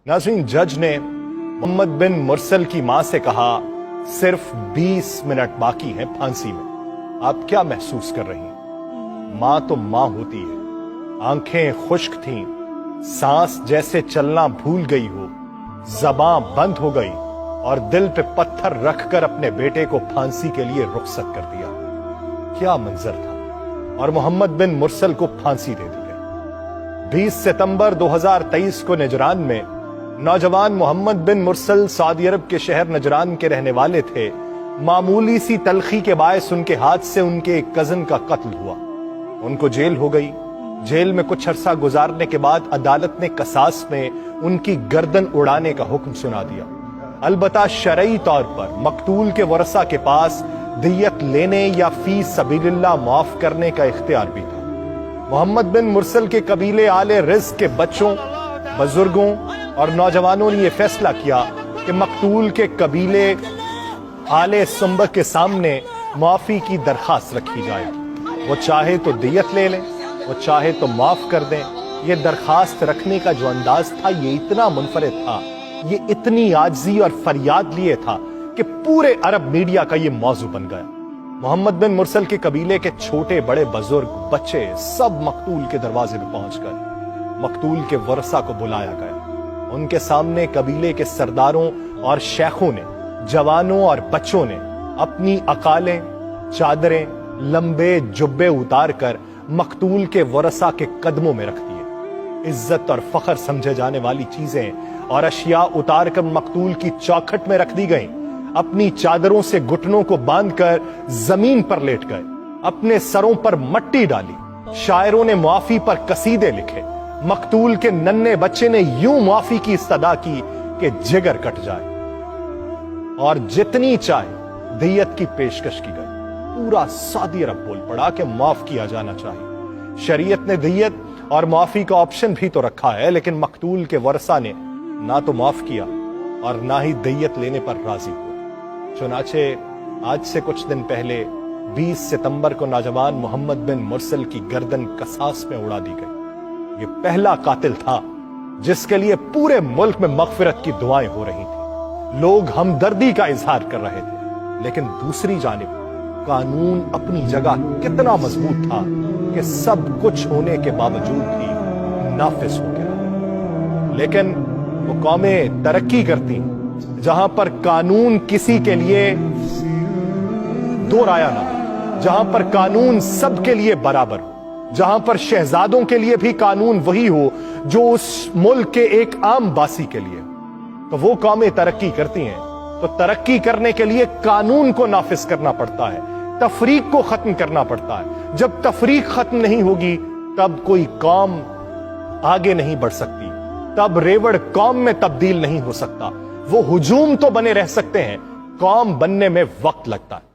नाज़रीन, जज ने मोहम्मद बिन मुरसल की मां से कहा सिर्फ 20 मिनट बाकी हैं फांसी में। आप क्या महसूस कर रही हैं? मां तो मां होती है। आंखें खुश्क थीं, सांस जैसे चलना भूल गई हो, ज़बां बंद हो गई और दिल पे पत्थर रखकर अपने बेटे को फांसी के लिए रुखसत कर दिया। क्या मंजर था। और मोहम्मद बिन मुरसल को फांसी दे दी गई। 20 सितंबर 2023 को नजरान में नौजवान मोहम्मद बिन मुरसल सऊदी अरब के शहर नजरान के रहने वाले थे। मामूली सी तलखी के बायस उनके हाथ से उनके एक कजन का कत्ल हुआ। उनको जेल हो गई। जेल में कुछ अरसा गुजारने के बाद अदालत ने कसास में उनकी गर्दन उड़ाने का हुक्म सुना दिया। अलबत्ता शरई तौर पर मकतूल के वरसा के पास दियत लेने या फी सबीलिल्लाह माफ करने का इख्तियार भी था। मोहम्मद बिन मुरसल के कबीले आले रिज़्क़ के बच्चों, बुजुर्गों और नौजवानों ने यह फैसला किया कि मकतूल के कबीले आले सुंबह के सामने माफी की दरखास्त रखी जाए। वो चाहे तो दियत ले लें, वो चाहे तो माफ कर दें। ये दरखास्त रखने का जो अंदाज था ये इतना मुनफरिद था, ये इतनी आजिज़ी और फरियाद लिए था कि पूरे अरब मीडिया का ये मौजू बन गया। मोहम्मद बिन मुरसल के कबीले के छोटे बड़े बुजुर्ग बच्चे सब मकतूल के दरवाजे पे पहुंच गए। मकतूल के वरसा को बुलाया गया। उनके सामने कबीले के सरदारों और शेखों ने, जवानों और बच्चों ने अपनी अकालें, चादरें, लंबे जुब्बे उतार कर मकतूल के वरसा के कदमों में रख दिए। इज्जत और फख्र समझे जाने वाली चीजें और अशिया उतार कर मकतूल की चौखट में रख दी गई। अपनी चादरों से घुटनों को बांधकर जमीन पर लेट गए। अपने सरों पर मट्टी डाली। शायरों ने मुआफी पर कसीदे लिखे। मकतूल के नन्हे बच्चे ने यूं मुआफी की इस्तदा की कि जिगर कट जाए और जितनी चाहे दियत की पेशकश की गई। पूरा सऊदी अरब बोल पड़ा कि माफ किया जाना चाहिए। शरीयत ने दियत और माफी का ऑप्शन भी तो रखा है, लेकिन मकतूल के वरसा ने ना तो माफ किया और ना ही दियत लेने पर राजी हुए। चुनाचे आज से कुछ दिन पहले 20 सितंबर को नौजवान मोहम्मद बिन मुरसल की गर्दन कसास में उड़ा दी गई। ये पहला कातिल था जिसके लिए पूरे मुल्क में मगफिरत की दुआएं हो रही थी। लोग हमदर्दी का इजहार कर रहे थे, लेकिन दूसरी जानिब कानून अपनी जगह कितना मजबूत था कि सब कुछ होने के बावजूद भी नाफिज हो गया। लेकिन वो कौमें तरक्की करती जहां पर कानून किसी के लिए दो राया ना हो, जहां पर कानून सबके लिए बराबर हो, जहां पर शहजादों के लिए भी कानून वही हो जो उस मुल्क के एक आम बासी के लिए। तो वो कौमें तरक्की करती हैं। तो तरक्की करने के लिए कानून को नाफिज करना पड़ता है, तफरीक को खत्म करना पड़ता है। जब तफरीक खत्म नहीं होगी तब कोई कौम आगे नहीं बढ़ सकती, तब रेवड़ कौम में तब्दील नहीं हो सकता। वो हुजूम तो बने रह सकते हैं, कौम बनने में वक्त लगता है।